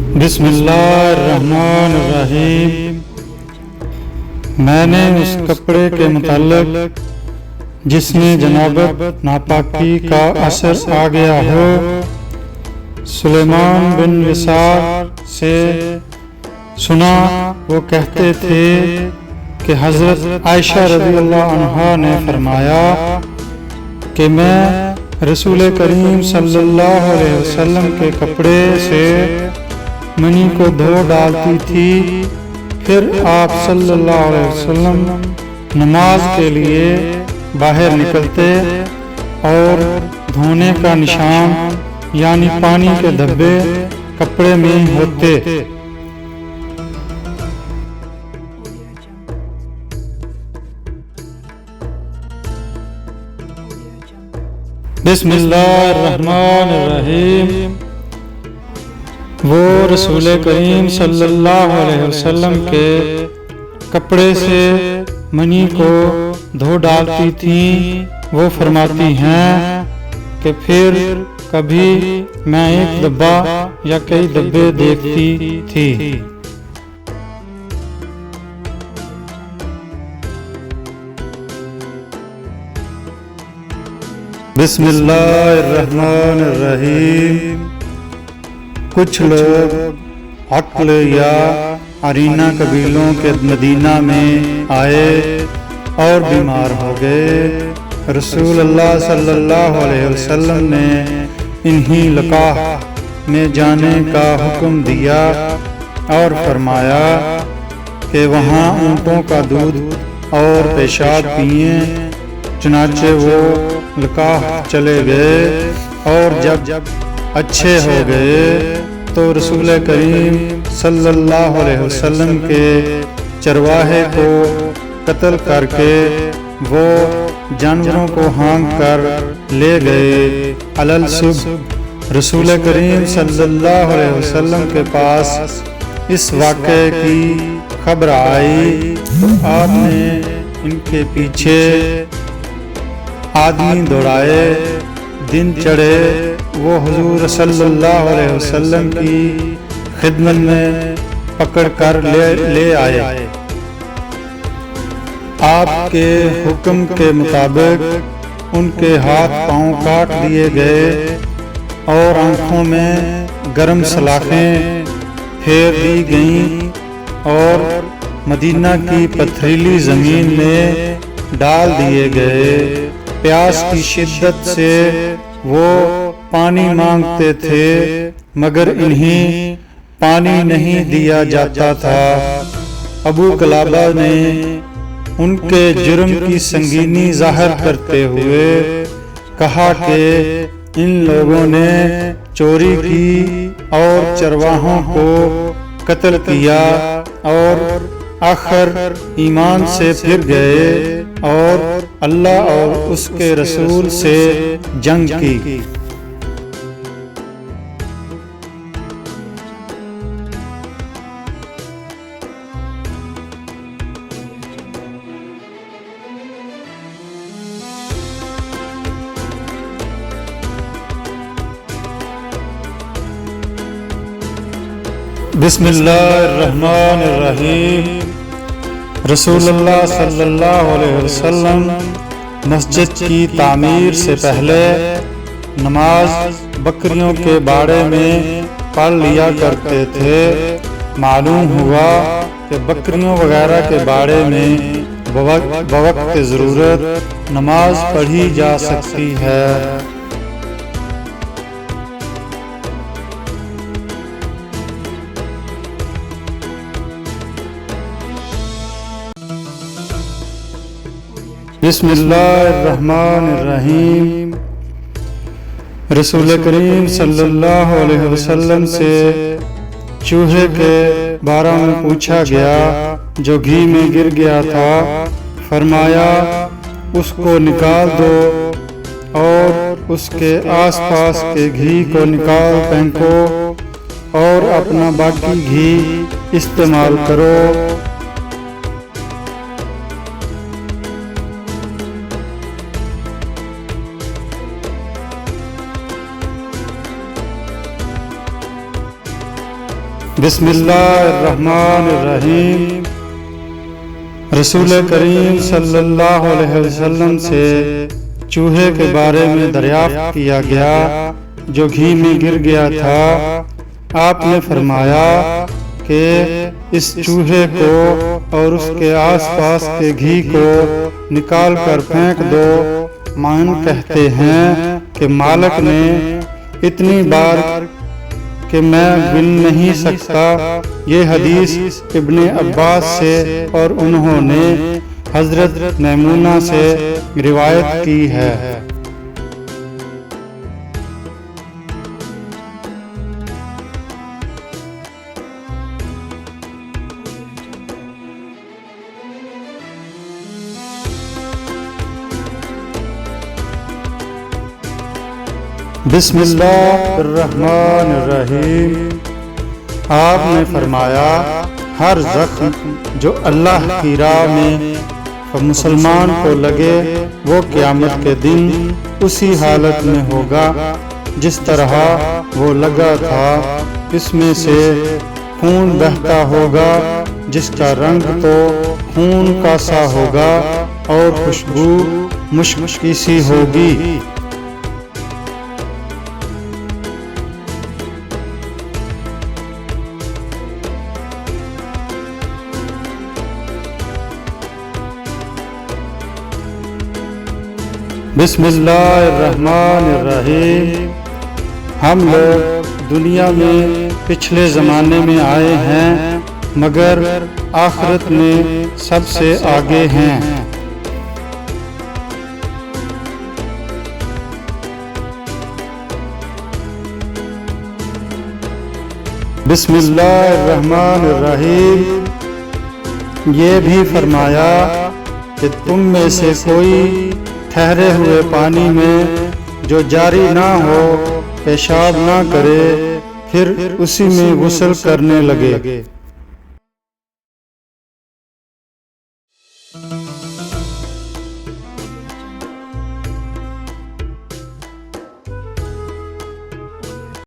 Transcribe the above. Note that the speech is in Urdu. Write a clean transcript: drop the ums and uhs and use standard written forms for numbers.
بسم اللہ الرحمن الرحیم۔ میں نے اس کپڑے کے متعلق جس میں جنابت ناپاکی کا اثر آ گیا ہو سلیمان بن یسار سے سنا، وہ کہتے تھے کہ حضرت عائشہ رضی اللہ عنہا نے فرمایا کہ میں رسول کریم صلی اللہ علیہ وسلم کے کپڑے سے منی کو دھو ڈالتی تھی، پھر آپ صلی اللہ علیہ وسلم نماز کے لیے باہر نکلتے اور دھونے کا نشان یعنی پانی کے دھبے کپڑے میں ہوتے۔ بسم اللہ الرحمن الرحیم۔ وہ رسول کریم صلی اللہ علیہ وسلم کے کپڑے سے منی کو دھو ڈالتی تھیں۔ وہ فرماتی ہیں کہ پھر کبھی میں ایک ڈبہ یا کئی ڈبے دیکھتی تھی۔ بسم اللہ الرحمن الرحیم۔ کچھ لوگ عقل یا عرینہ قبیلوں کے مدینہ میں آئے اور بیمار ہو گئے۔ رسول اللہ صلی اللہ علیہ وسلم نے انہی لقاح میں جانے کا حکم دیا اور فرمایا کہ وہاں اونٹوں کا دودھ اور پیشاب پئیں۔ چنانچہ وہ لقاح چلے گئے اور جب اچھے ہو گئے تو رسول کریم صلی اللہ علیہ وسلم کے چرواہے کو قتل کر کے وہ جانوروں کو ہانک کر لے گئے۔ علل صبح رسول کریم صلی اللہ علیہ وسلم کے پاس اس واقعے کی خبر آئی تو آپ نے ان کے پیچھے آدمی دوڑائے۔ دن چڑھے وہ حضور صلی اللہ علیہ وسلم کی خدمت میں پکڑ کر لے آئے۔ آپ کے حکم کے مطابق ان کے ہاتھ پاؤں کاٹ دیے گئے اور آنکھوں میں گرم سلاخیں پھیر دی گئیں اور مدینہ کی پتھریلی زمین میں ڈال دیے گئے۔ پیاس کی شدت سے وہ پانی مانگتے تھے مگر انہیں پانی نہیں دیا جاتا تھا۔ ابو قلابہ نے ان کے جرم کی سنگینی ظاہر کرتے ہوئے کہا کہ ان لوگوں نے چوری کی اور چرواہوں کو قتل کیا اور آخر ایمان سے پھر گئے اور اللہ اور اس کے رسول سے جنگ کی۔ بسم اللہ الرحمن الرحیم۔ رسول اللہ صلی اللہ علیہ وسلم مسجد کی تعمیر سے پہلے نماز بکریوں کے باڑے میں پڑھ لیا کرتے تھے۔ معلوم ہوا کہ بکریوں وغیرہ کے باڑے میں بوقت ضرورت نماز پڑھی جا سکتی ہے۔ بسم اللہ الرحمن الرحیم۔ رسول کریم صلی اللہ علیہ وسلم سے چوہے کے بارے میں پوچھا گیا جو گھی میں گر گیا تھا۔ فرمایا اس کو نکال دو اور اس کے آس پاس کے گھی کو نکال پھینکو اور اپنا باقی گھی استعمال کرو۔ بسم اللہ الرحمن الرحیم۔ رسول کریم صلی اللہ علیہ وسلم سے چوہے کے بارے میں دریافت کیا گیا جو گھی میں گر گیا تھا۔ آپ نے فرمایا کہ اس چوہے کو اور اس کے آس پاس کے گھی کو نکال کر پھینک دو۔ معین کہتے ہیں کہ مالک نے اتنی بار کہ میں گن نہیں سکتا۔ یہ حدیث ابن عباس سے اور انہوں نے حضرت میمونہ سے روایت کی ہے۔ بسم اللہ الرحمن الرحیم۔ آپ نے فرمایا ہر زخم جو اللہ کی راہ میں مسلمان کو لگے وہ قیامت کے دن اسی حالت میں ہوگا جس طرح وہ لگا تھا۔ اس میں سے خون بہتا ہوگا جس کا رنگ تو خون کا سا ہوگا اور خوشبو مشک کی سی ہوگی۔ بسم اللہ الرحمن الرحیم۔ ہم لوگ دنیا میں پچھلے زمانے میں آئے ہیں مگر آخرت میں سب سے آگے ہیں۔ بسم اللہ الرحمن الرحیم۔ یہ بھی فرمایا کہ تم میں سے کوئی ٹھہرے ہوئے پانی میں جو جاری نہ ہو پیشاب نہ کرے پھر اسی میں غسل کرنے لگے۔